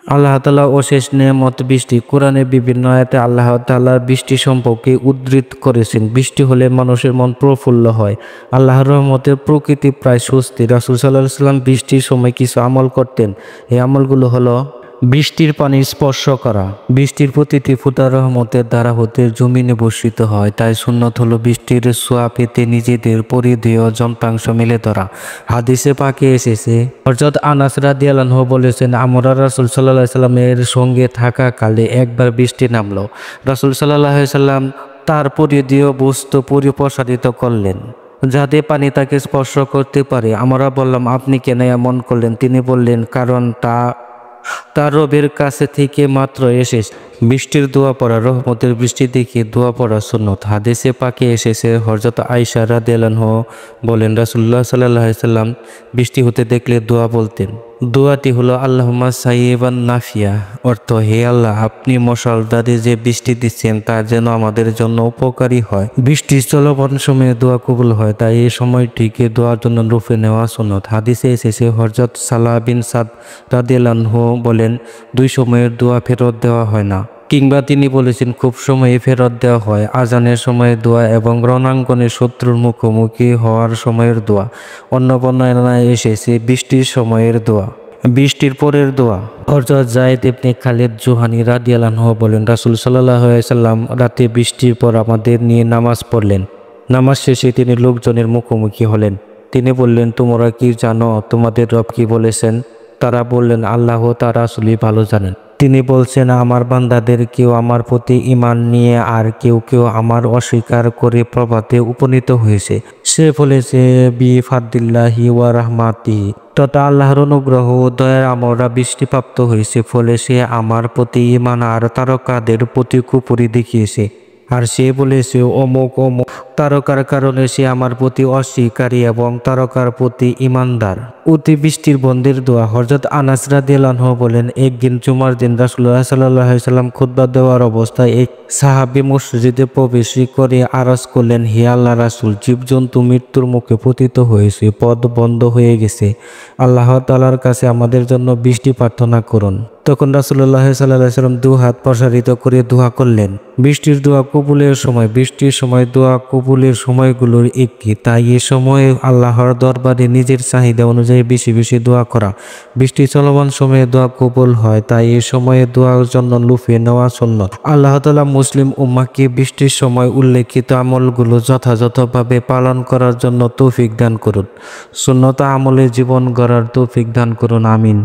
আল্লাহ তাআলা অশেষ নেয়ামত বৃষ্টি। কোরআনে বিভিন্ন আয়াতে আল্লাহ তাআলা বৃষ্টি সম্পর্কে উদ্ধৃত করেছেন। বৃষ্টি হলে মানুষের মন প্রফুল্ল হয়। আল্লাহর রহমতে প্রকৃতি প্রায় সুস্থির। রাসূল সাল্লাল্লাহু আলাইহি ওয়াসাল্লাম বৃষ্টির সময় কিছু আমল করতেন। এই আমলগুলো হলো বৃষ্টির পানি স্পর্শ করা। বৃষ্টির প্রতিটি ফোঁটা রহমতের দ্বারা হতে জমিনে বর্ষিত হয়। তাই সুন্নত হলো বৃষ্টির ছোঁয়া পেতে নিজেদের পরিধেয় যন্ত্রাংশ মেলে ধরা। হাদিসে পাকে এসেছে, হযরত আনাস রাদিয়াল্লাহু আনহু বলেছেন, আমরা রাসূল সাল্লাল্লাহু আলাইহি সাল্লামের সঙ্গে থাকাকালে একবার বৃষ্টি নামলো। রাসূল সাল্লাল্লাহু আলাইহি সাল্লাম তার পরিধেয় বস্তু পরিপ্রসারিত করলেন যাতে পানি তাকে স্পর্শ করতে পারে। আমরা বললাম, আপনি কেন এমন করলেন? তিনি বললেন, কারণ তার রবের কাছে থেকে মাত্র এসেছে। বৃষ্টির দোয়া পড়া। রহমতের বৃষ্টি দেখে দোয়া পড়া সুন্নত। হাদিসে পাকে এসেছে, হযরত আয়েশা রাদিয়াল্লাহু আনহা বলেন, রাসূলুল্লাহ সাল্লাল্লাহু আলাইহি সাল্লাম বৃষ্টি হতে দেখলে দোয়া বলতেন। দোয়াটি হলো আল্লাহুম্মা সাইয়্যিবান নাফিয়া, অর্থ, হে আল্লাহ, আপনি মশালদারে যে বৃষ্টি দিচ্ছেন তা যেন আমাদের জন্য উপকারী হয়। বৃষ্টি চলমান সময়ে দোয়া কবুল হয়, তাই এই সময়টিকে দোয়ার জন্য রূপে নেওয়া সুন্নত। হাদিসে এসেছে, হযরত সালাহ বিন সাদ রাদিয়াল্লাহু আনহু বলেন, দুই সময়ের দোয়া ফেরত দেওয়া হয় না। কিংবা তিনি বলেছেন, খুব সময়ে ফেরত দেওয়া হয়, আজানের সময়ের দোয়া এবং রণাঙ্গনে শত্রুর মুখোমুখি হওয়ার সময়ের দোয়া। অন্য বর্ণনায় এসেছে বৃষ্টির সময়ের দোয়া। বৃষ্টির পরের দোয়া। হযরত যায়েদ ইবনে খালিদ জুহানী রাদিয়াল্লাহু আনহু বলেন, রাসূল সাল্লাল্লাহু আলাইহি সাল্লাম রাতে বৃষ্টির পর আমাদের নিয়ে নামাজ পড়লেন। নামাজ শেষে তিনি লোকজনের মুখোমুখি হলেন। তিনি বললেন, তোমরা কি জানো তোমাদের রব কি বলেছেন? তারা বললেন, আল্লাহ তার রাসূলই ভালো জানেন। তিনি বলছেন, আমার বান্দাদের কেউ আমার প্রতি ঈমান নিয়ে আর কেউ কেউ আমার অস্বীকার করে প্রভাতে উপনীত হয়েছে। সে বলেছে, বিফাদিল্লাহি ওয়া রাহমাতিহি, তথা আল্লাহর অনুগ্রহ ও দয়ার আমরা বৃষ্টিপ্রাপ্ত হয়েছে। ফলে সে আমার প্রতি ঈমান আর তারকাদের প্রতি কুফরি দেখিয়েছে। আর সে বলেছে, অমুক অমুক তারকার কারণে সে আমার প্রতি অস্বীকারী এবং তারকার প্রতি ঈমানদার। অতি বৃষ্টির বন্ধের দোয়া। হযরত আনাস রাদিয়াল্লাহু আনহু বলেন, একদিন জুমার দিন রাসূলুল্লাহ সাল্লাল্লাহু আলাইহি সাল্লাম খুতবা দেওয়ার অবস্থায় এক সাহাবী মসজিদে প্রবেশ করে আরজ করলেন, হে আল্লাহর রাসূল, জীবজন্তু মৃত্যুর মুখে পতিত হয়েছে, পথ বন্ধ হয়ে গেছে, আল্লাহ তাআলার কাছে আমাদের জন্য বৃষ্টি প্রার্থনা করুন। তখন রাসূলুল্লাহ সাল্লাল্লাহু আলাইহি সাল্লাম দুই হাত প্রসারিত করে দোয়া করলেন। বৃষ্টির দোয়া কবুলের সময়। বৃষ্টির সময় দোয়া কবুলের সময়গুলোর একটি, তাই এ সময়ে আল্লাহর দরবারে নিজের চাহিদা অনুযায়ী বেশি বেশি দোয়া করা। বৃষ্টি চলমান সময়ে দোয়া কবুল হয়, তাই এ সময়ে দোয়ার জন্য লুফে নেওয়া সুন্নত। আল্লাহ তাআলা মুসলিম উম্মাহকে বৃষ্টির সময় উল্লেখিত আমলগুলো যথাযথভাবে পালন করার জন্য তৌফিক দান করুন। সুন্নত আমলে জীবন গড়ার তৌফিক দান করুন। আমিন।